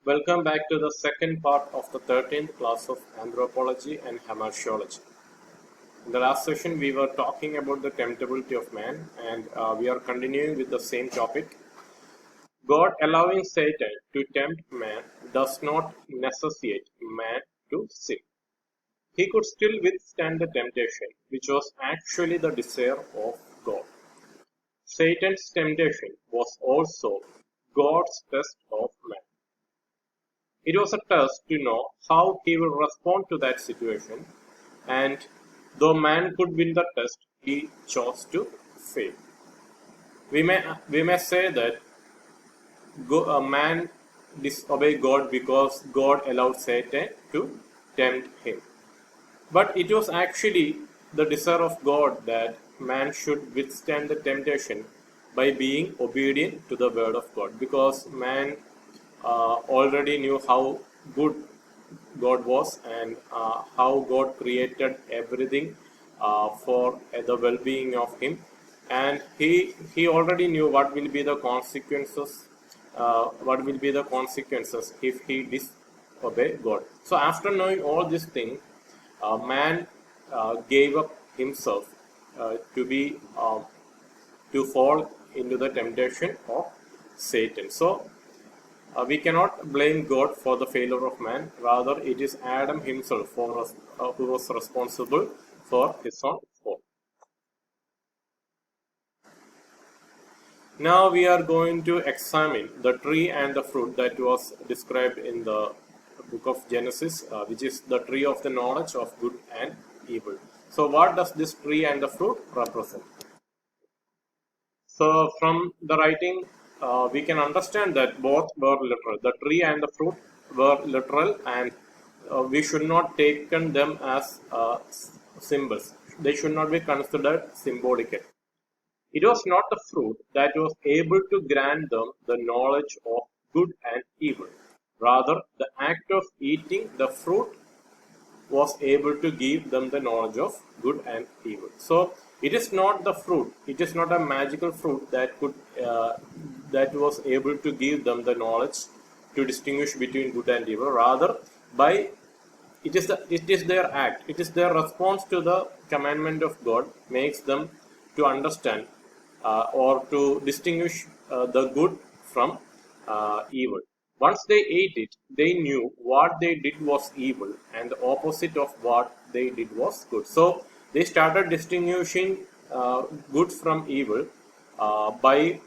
Welcome back to the second part of the 13th class of Anthropology and Hamartiology. In the last session, we were talking about the temptability of man, and we are continuing with the same topic. God allowing Satan to tempt man does not necessitate man to sin. He could still withstand the temptation, which was actually the desire of God. Satan's temptation was also God's test of man. It was a test to know how he will respond to that situation, and though man could win the test, he chose to fail. We may say that a man disobeyed God because God allowed Satan to tempt him. But it was actually the desire of God that man should withstand the temptation by being obedient to the word of God, because man already knew how good God was and how God created everything for the well-being of him, and he already knew what will be the consequences. What will be the consequences if he disobey God? So after knowing all these things, man gave up himself to be to fall into the temptation of Satan. So we cannot blame God for the failure of man. Rather, it is Adam himself who was responsible for his own fall. Now we are going to examine the tree and the fruit that was described in the book of Genesis, which is the tree of the knowledge of good and evil. So what does this tree and the fruit represent? So from the writing, we can understand that both were literal. The tree and the fruit were literal, and we should not take them as symbols. They should not be considered symbolical. It was not the fruit that was able to grant them the knowledge of good and evil. Rather, the act of eating the fruit was able to give them the knowledge of good and evil. So it is not the fruit; it is not a magical fruit that was able to give them the knowledge to distinguish between good and evil. Rather, by it is their act, it is their response to the commandment of God makes them to understand or to distinguish the good from evil. Once they ate it, they knew what they did was evil and the opposite of what they did was good. So they started distinguishing good from evil by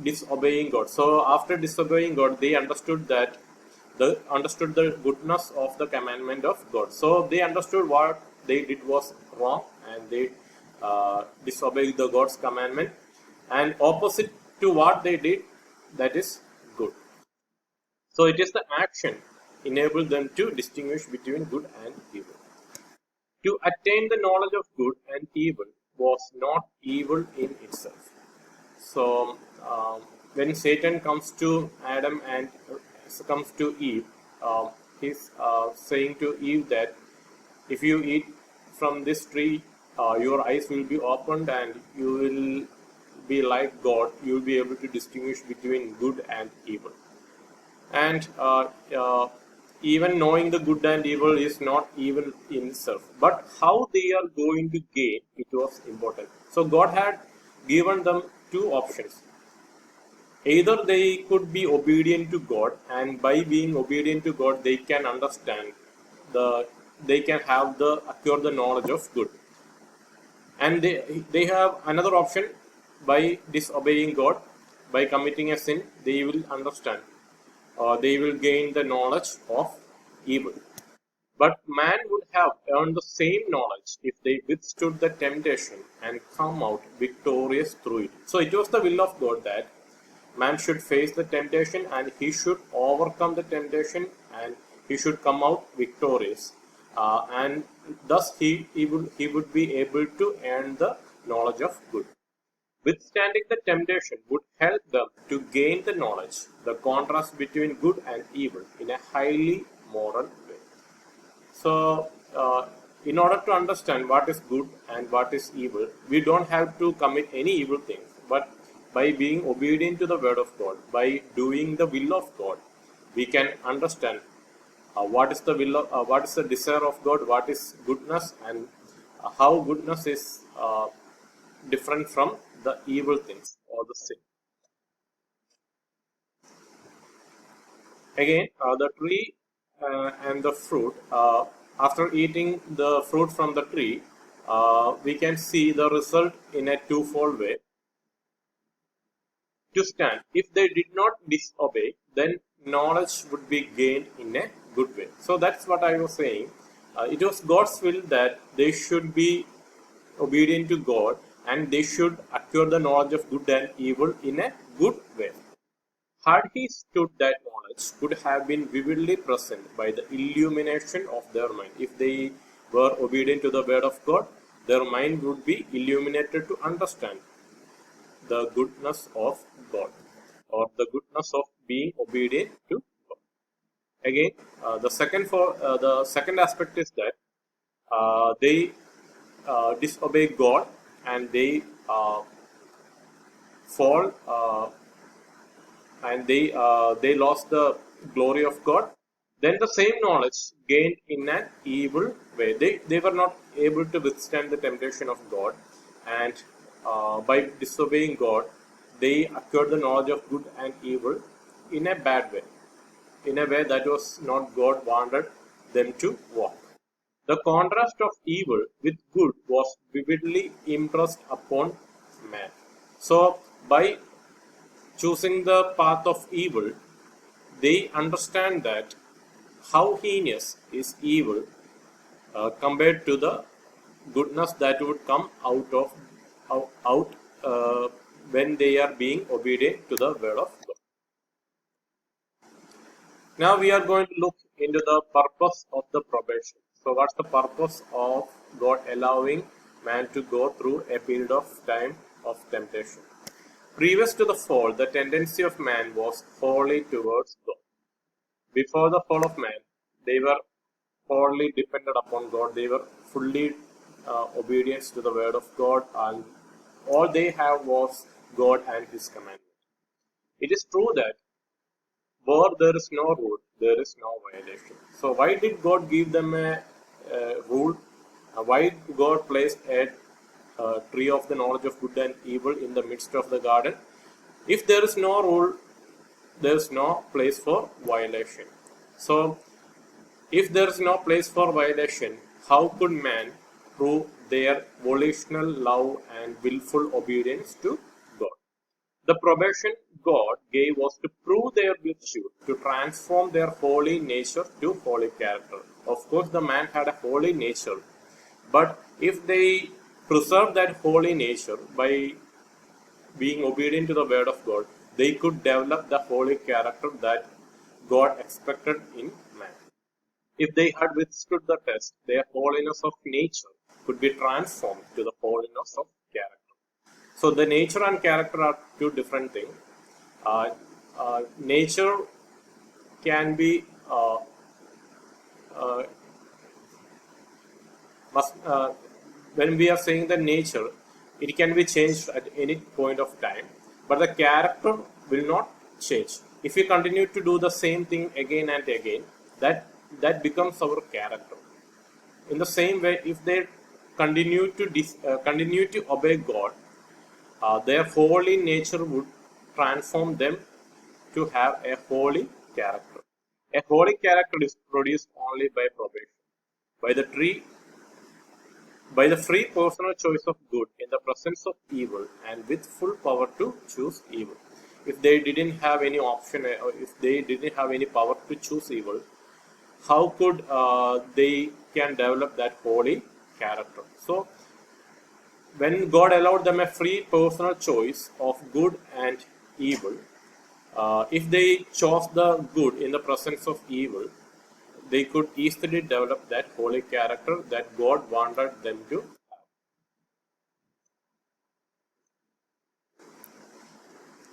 disobeying God. So after disobeying God, they understood the goodness of the commandment of God. So they understood what they did was wrong, and they disobeyed the God's commandment, and opposite to what they did, that is good. So it is the action enabled them to distinguish between good and evil. To attain the knowledge of good and evil was not evil in itself. So when Satan comes to Adam and comes to Eve, he's saying to Eve that if you eat from this tree, your eyes will be opened and you will be like God. You will be able to distinguish between good and evil. And even knowing the good and evil is not evil in itself, but how they are going to gain it was important. So God had given them two options. Either they could be obedient to God, and by being obedient to God, they can understand they can have the acquire the knowledge of good. And they have another option. By disobeying God, by committing a sin, they will understand, they will gain the knowledge of evil. But man would have earned the same knowledge if they withstood the temptation and come out victorious through it. So it was the will of God that man should face the temptation and he should overcome the temptation and he should come out victorious. And thus he would be able to earn the knowledge of good. Withstanding the temptation would help them to gain the knowledge, the contrast between good and evil in a highly moral way. So, in order to understand what is good and what is evil, we don't have to commit any evil things, but by being obedient to the word of God, by doing the will of God, we can understand what is the will of, what is the desire of God, what is goodness, and how goodness is different from the evil things or the sin. Again, the tree and the fruit. After eating the fruit from the tree, we can see the result in a twofold way. To stand, if they did not disobey, then knowledge would be gained in a good way. So that's what I was saying. It was God's will that they should be obedient to God and they should acquire the knowledge of good and evil in a good way. Had he stood, that knowledge could have been vividly present by the illumination of their mind. If they were obedient to the word of God, their mind would be illuminated to understand the goodness of God or the goodness of being obedient to God. Again, the second aspect is that they disobey God and they fall and they lost the glory of God. Then the same knowledge gained in an evil way. They were not able to withstand the temptation of God, and by disobeying God, they acquired the knowledge of good and evil in a bad way, in a way that was not God wanted them to walk. The contrast of evil with good was vividly impressed upon man. So, by choosing the path of evil, they understand that how heinous is evil compared to the goodness that would come out when they are being obedient to the word of God. Now we are going to look into the purpose of the probation. So what's the purpose of God allowing man to go through a period of time of temptation? Previous to the fall, the tendency of man was wholly towards God. Before the fall of man, they were wholly dependent upon God. They were fully obedience to the word of God, and all they have was God and His commandment. It is true that where there is no rule, there is no violation. So why did God give them a rule? Why God placed a tree of the knowledge of good and evil in the midst of the garden? If there is no rule, there is no place for violation. So if there is no place for violation, how could man prove their volitional love and willful obedience to God? The probation God gave was to prove their virtue, to transform their holy nature to holy character. Of course, the man had a holy nature, but if they preserve that holy nature by being obedient to the word of God, they could develop the holy character that God expected in man. If they had withstood the test, their holiness of nature could be transformed to the holiness of character. So the nature and character are two different things. Uh, Nature can be uh, must when we are saying the nature, it can be changed at any point of time, but the character will not change. If we continue to do the same thing again and again, that becomes our character. In the same way, if they continue to obey God, their holy nature would transform them to have a holy character. A holy character is produced only by probation, by the tree, by the free personal choice of good in the presence of evil, and with full power to choose evil. If they didn't have any option, or if they didn't have any power to choose evil, how could they can develop that holy character? So when God allowed them a free personal choice of good and evil, if they chose the good in the presence of evil, they could easily develop that holy character that God wanted them to have.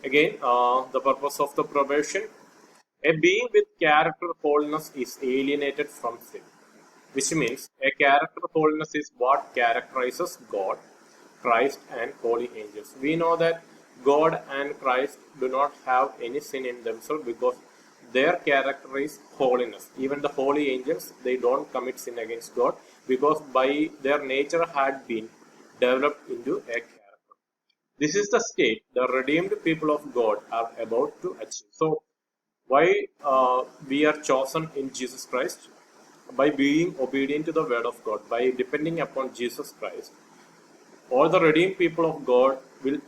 Again, the purpose of the probation. A being with character holiness is alienated from sin, which means a character holiness is what characterizes God, Christ, and holy angels. We know that God and Christ do not have any sin in themselves because their character is holiness. Even the holy angels, they don't commit sin against God because by their nature had been developed into a character. This is the state the redeemed people of God are about to achieve. So, why we are chosen in Jesus Christ? By being obedient to the word of God, by depending upon Jesus Christ, all the redeemed people of God will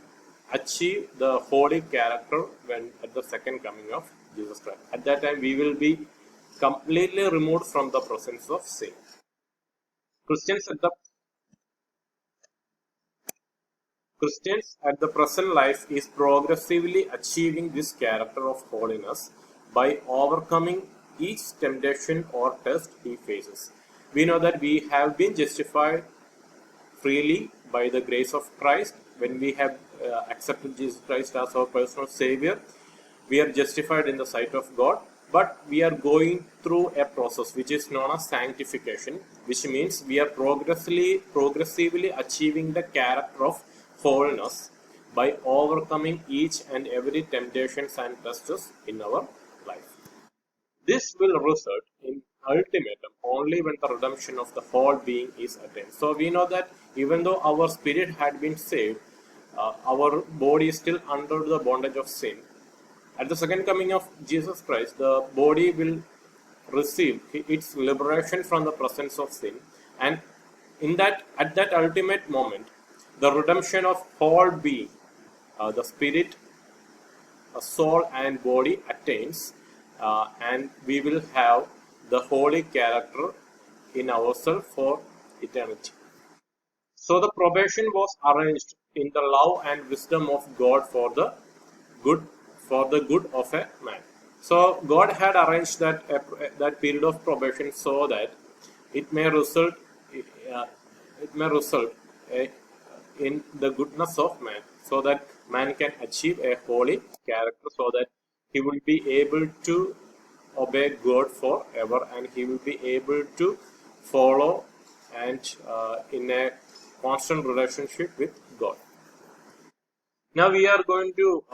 achieve the holy character when at the second coming of Jesus Christ. At that time, we will be completely removed from the presence of sin. Christians at the Christians at the present life is progressively achieving this character of holiness by overcoming each temptation or test he faces. We know that we have been justified freely by the grace of Christ. When we have accepted Jesus Christ as our personal Savior, we are justified in the sight of God. But we are going through a process which is known as sanctification, which means we are progressively achieving the character of holiness by overcoming each and every temptations and tests in our life. This will result in ultimatum only when the redemption of the whole being is attained. So we know that even though our spirit had been saved, our body is still under the bondage of sin. At the second coming of Jesus Christ, the body will receive its liberation from the presence of sin, and in that at that ultimate moment, the redemption of whole being, the spirit, soul, and body attains, and we will have the holy character in ourselves for eternity. So the probation was arranged in the love and wisdom of God good for the good of a man. So God had arranged that period of probation so that it may result uh, uh, in the goodness of man, so that man can achieve a holy character, so that he will be able to obey God forever, and he will be able to follow and in a constant relationship with God. Now we are going to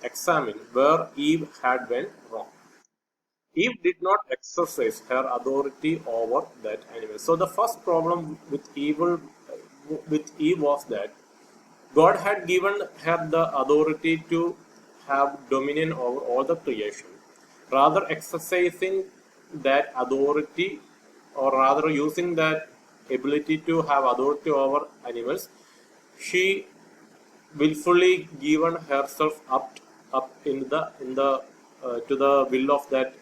examine where Eve had went wrong. Eve did not exercise her authority over that animal. So the first problem with Eve was that God had given her the authority to have dominion over all the creation. Rather exercising that authority, or rather using that ability to have authority over animals, she willfully given herself up in the to the will of that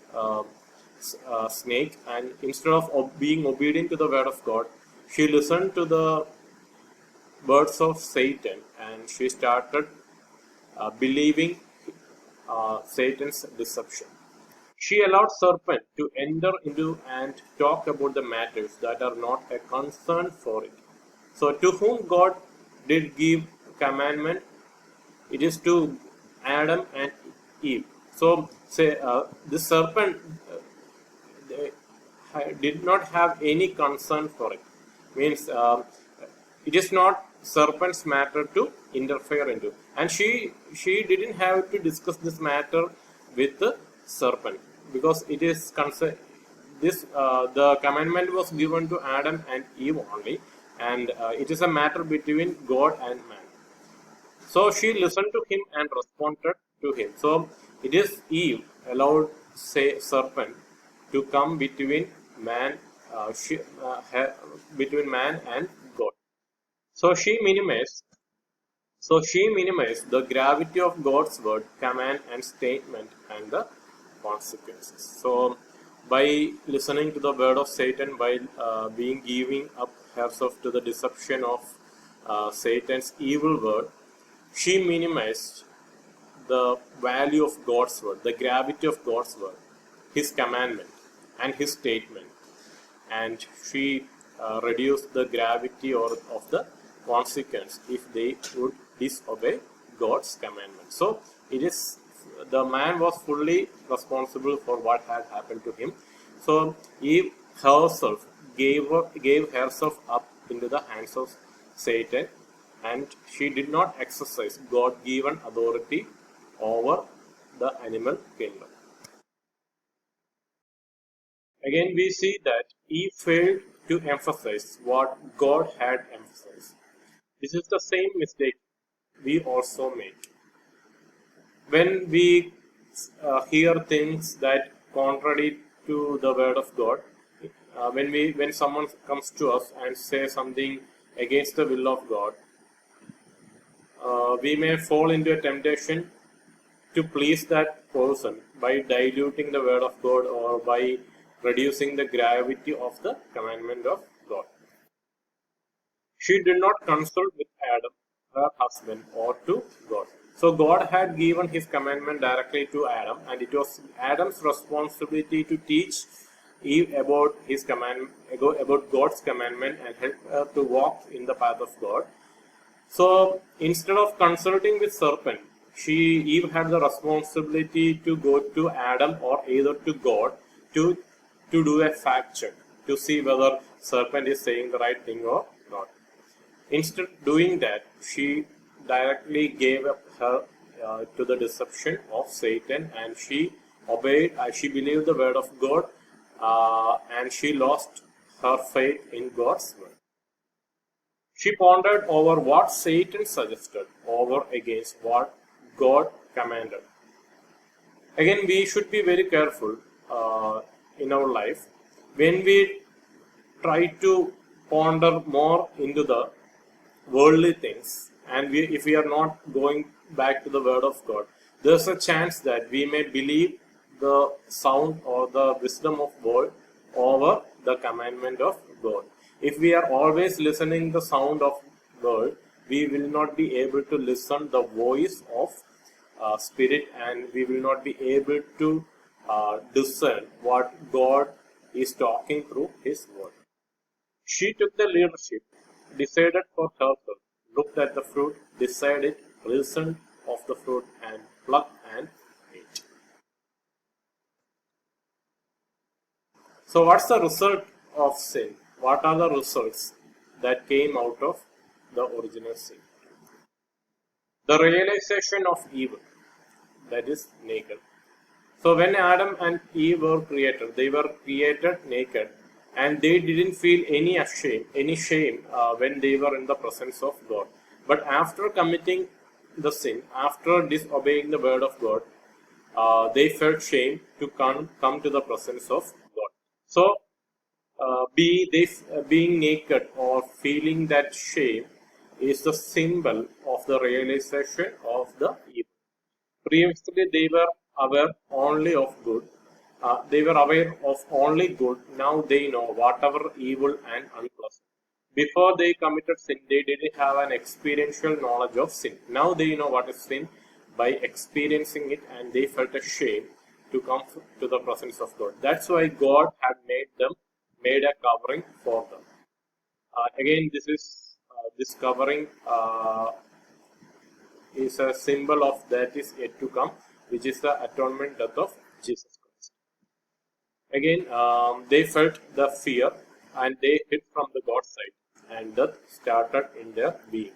snake, and instead of being obedient to the word of God, she listened to the words of Satan, and she started believing Satan's deception. She allowed serpent to enter into and talk about the matters that are not a concern for it. So to whom God did give commandment, it is to Adam and Eve. So say the serpent did not have any concern for it. Means it is not serpent's matter to interfere into, and she didn't have to discuss this matter with the serpent, because it is concern this the commandment was given to Adam and Eve only, and it is a matter between God and man. So she listened to him and responded to him. So it is Eve allowed say serpent to come between man, between man and God. So she minimized. So she minimized the gravity of God's word, command, and statement, and the consequences. So by listening to the word of Satan, by being giving up herself to the deception of Satan's evil word, she minimized the value of God's word, the gravity of God's word, His commandment, and His statement, and she reduced the gravity of the consequence if they would disobey God's commandment. So it is the man was fully responsible for what had happened to him. So Eve herself gave herself up into the hands of Satan, and she did not exercise God given authority over the animal kingdom. Again, we see that Eve failed to emphasize what God had emphasized. This is the same mistake we also make. When we hear things that contrary to the word of God, when someone comes to us and say something against the will of God, we may fall into a temptation to please that person by diluting the word of God or by reducing the gravity of the commandment of God. She did not consult with Adam, her husband, or to God. So God had given his commandment directly to Adam, and it was Adam's responsibility to teach Eve about his command, about God's commandment, and help her to walk in the path of God. So instead of consulting with serpent, Eve had the responsibility to go to Adam or either to God to do a fact check to see whether serpent is saying the right thing or not. Instead of doing that, she directly gave up her to the deception of Satan, and she obeyed. She believed the word of God, and she lost her faith in God's word. She pondered over what Satan suggested over against what God commanded. Again, we should be very careful in our life when we try to ponder more into the worldly things, and if we are not going back to the word of God, there's a chance that we may believe the sound or the wisdom of God over the commandment of God. If we are always listening the sound of God, we will not be able to listen the voice of spirit, and we will not be able to discern what God is talking through his word. She took the leadership, decided for herself, looked at the fruit, decided, reasoned of the fruit, and plucked and ate. So, what's the result of sin? What are the results that came out of the original sin? The realization of evil, that is naked. So, when Adam and Eve were created, they were created naked, and they didn't feel any shame when they were in the presence of God. But after committing the sin, after disobeying the word of God, they felt shame to come to the presence of God. So, being naked or feeling that shame is the symbol of the realization of the evil. Previously, they were aware only of good. They were aware of only good. Now they know whatever evil and unpleasant. Before they committed sin, they didn't have an experiential knowledge of sin. Now they know what is sin by experiencing it, and they felt a shame to come to the presence of God. That's why God had made a covering for them. Again, this covering is a symbol of that is yet to come, which is the atonement death of Jesus Christ. Again, they felt the fear and they hid from the God's side, and death started in their being.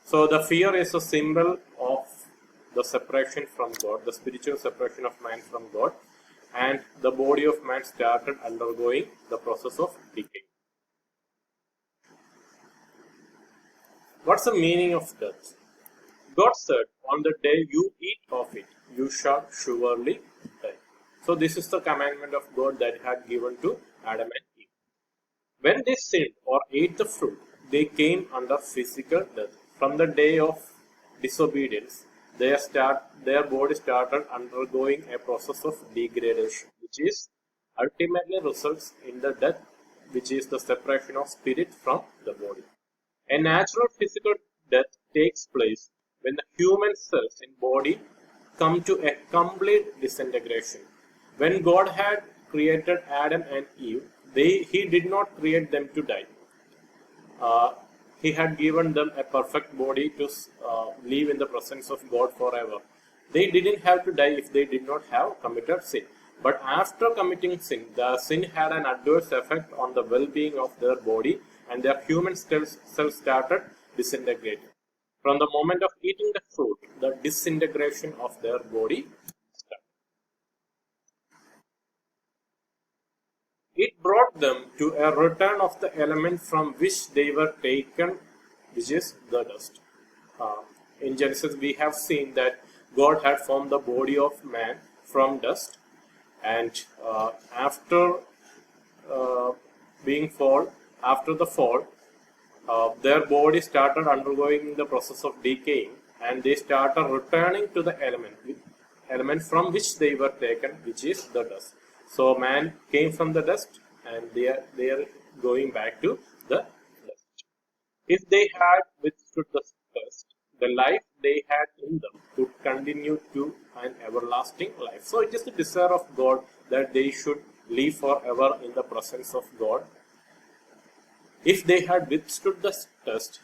So the fear is a symbol of the separation from God, the spiritual separation of man from God, and the body of man started undergoing the process of decay. What's the meaning of death? God said, on the day you eat of it, you shall surely die. So this is the commandment of God that he had given to Adam and Eve. When they sinned or ate the fruit, they came under physical death. From the day of disobedience, their body started undergoing a process of degradation, which is ultimately results in the death, which is the separation of spirit from the body. A natural physical death takes place when the human cells in body come to a complete disintegration. When God had created Adam and Eve, he did not create them to die. He had given them a perfect body to live in the presence of God forever. They didn't have to die if they did not have committed sin. But after committing sin, the sin had an adverse effect on the well-being of their body, and their human cells started disintegrating. From the moment of eating the fruit, the disintegration of their body started. them to a return of the element from which they were taken, which is the dust. Uh, in Genesis, we have seen that God had formed the body of man from dust, and after uh, being fall, after the fall, their body started undergoing the process of decaying, and they started returning to the element from which they were taken, which is the dust. So man came from the dust, and they are going back to the dust. If they had withstood the test, the life they had in them could continue to an everlasting life. So it is the desire of God that they should live forever in the presence of God. If they had withstood the test,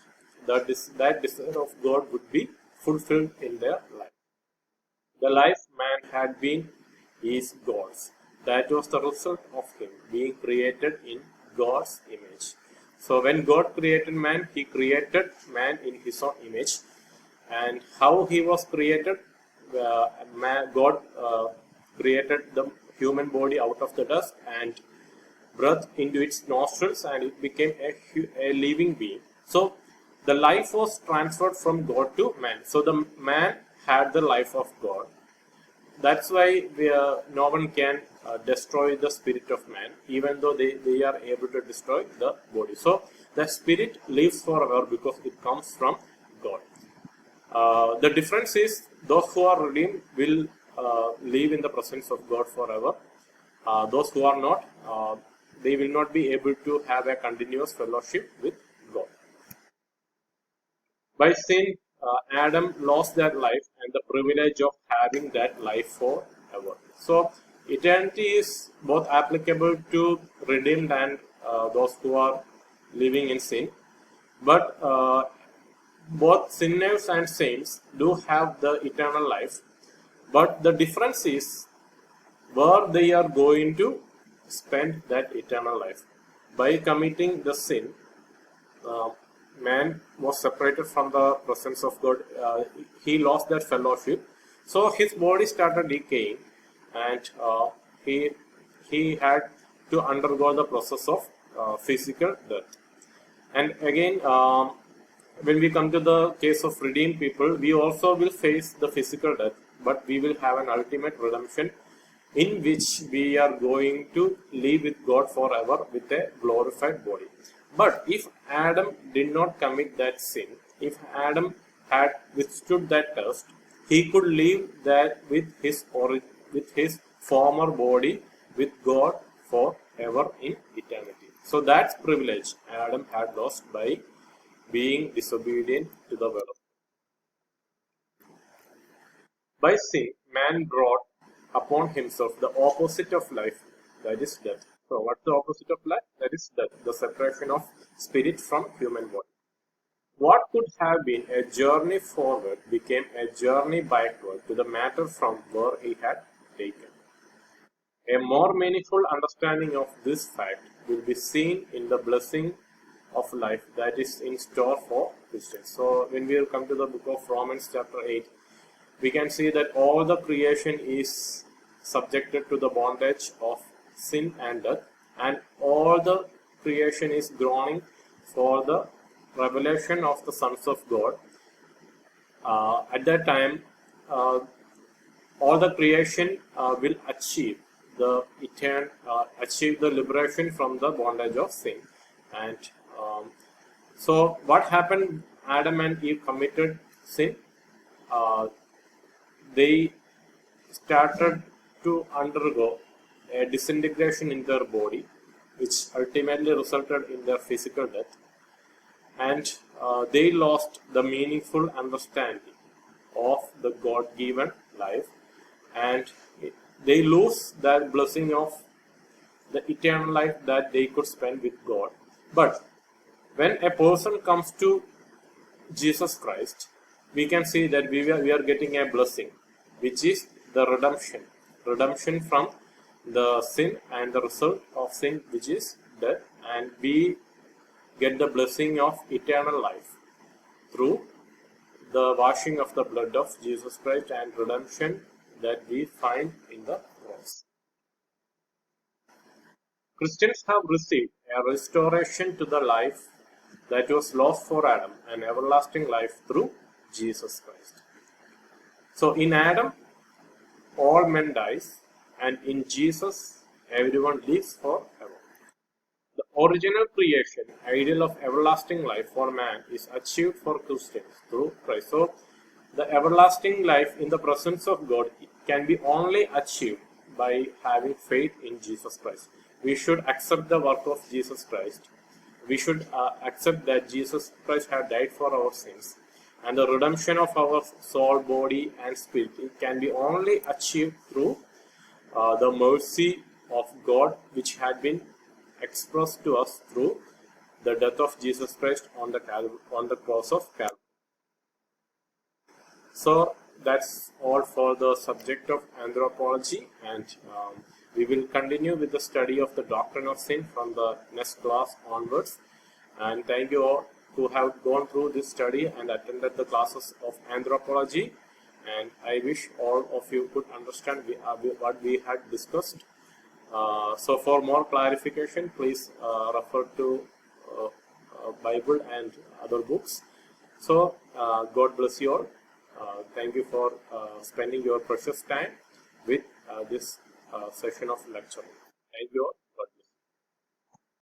that desire of God would be fulfilled in their life. The life man had been is God's. That was the result of him being created in God's image. So when God created man, he created man in his own image. And how he was created, God created the human body out of the dust and breath into its nostrils, and it became a living being. So the life was transferred from God to man. So the man had the life of God. That's why no one can destroy the spirit of man, even though they are able to destroy the body. So the spirit lives forever because it comes from God. The difference is those who are redeemed will live in the presence of God forever. Those who are not, they will not be able to have a continuous fellowship with God. By sin, Adam lost that life and the privilege of having that life forever. So, eternity is both applicable to redeemed and those who are living in sin. But both sinners and saints do have the eternal life. But the difference is where they are going to spend that eternal life. By committing the sin, uh, man was separated from the presence of God. He lost that fellowship. So his body started decaying, and he had to undergo the process of physical death. And again, when we come to the case of redeemed people, we also will face the physical death, but we will have an ultimate redemption in which we are going to live with God forever with a glorified body. But if Adam did not commit that sin, if Adam had withstood that test, he could live that with his former body with God forever in eternity. So that's privilege Adam had lost by being disobedient to the word of God. By sin, man brought upon himself the opposite of life, that is death. So what's the opposite of life? That is death, the separation of spirit from human body. What could have been a journey forward became a journey backward to the matter from where he had taken. A more meaningful understanding of this fact will be seen in the blessing of life that is in store for Christians. So when we come to the book of Romans chapter 8, we can see that all the creation is subjected to the bondage of sin and death, and all the creation is groaning for the revelation of the sons of God. At that time, all the creation will achieve the liberation from the bondage of sin. And so, what happened? Adam and Eve committed sin. They started to undergo a disintegration in their body, which ultimately resulted in their physical death. And they lost the meaningful understanding of the God-given life, and they lose that blessing of the eternal life that they could spend with God. But when a person comes to Jesus Christ, we can see that we are getting a blessing, which is the redemption from the sin and the result of sin, which is death, and we get the blessing of eternal life through the washing of the blood of Jesus Christ and redemption that we find in the cross. Christians have received a restoration to the life that was lost for Adam, an everlasting life through Jesus Christ. So in Adam, all men dies, and in Jesus, everyone lives forever. The original creation, ideal of everlasting life for man, is achieved for Christians through Christ. So the everlasting life in the presence of God can be only achieved by having faith in Jesus Christ. We should accept the work of Jesus Christ. We should accept that Jesus Christ had died for our sins, and the redemption of our soul, body, and spirit, it can be only achieved through the mercy of God, which had been expressed to us through the death of Jesus Christ on the cross of Calvary. So that's all for the subject of anthropology, and we will continue with the study of the doctrine of sin from the next class onwards. And thank you all who have gone through this study and attended the classes of anthropology. And I wish all of you could understand what we had discussed. So for more clarification, please refer to Bible and other books. So God bless you all. Thank you for spending your precious time with this session of lecture. Thank you all.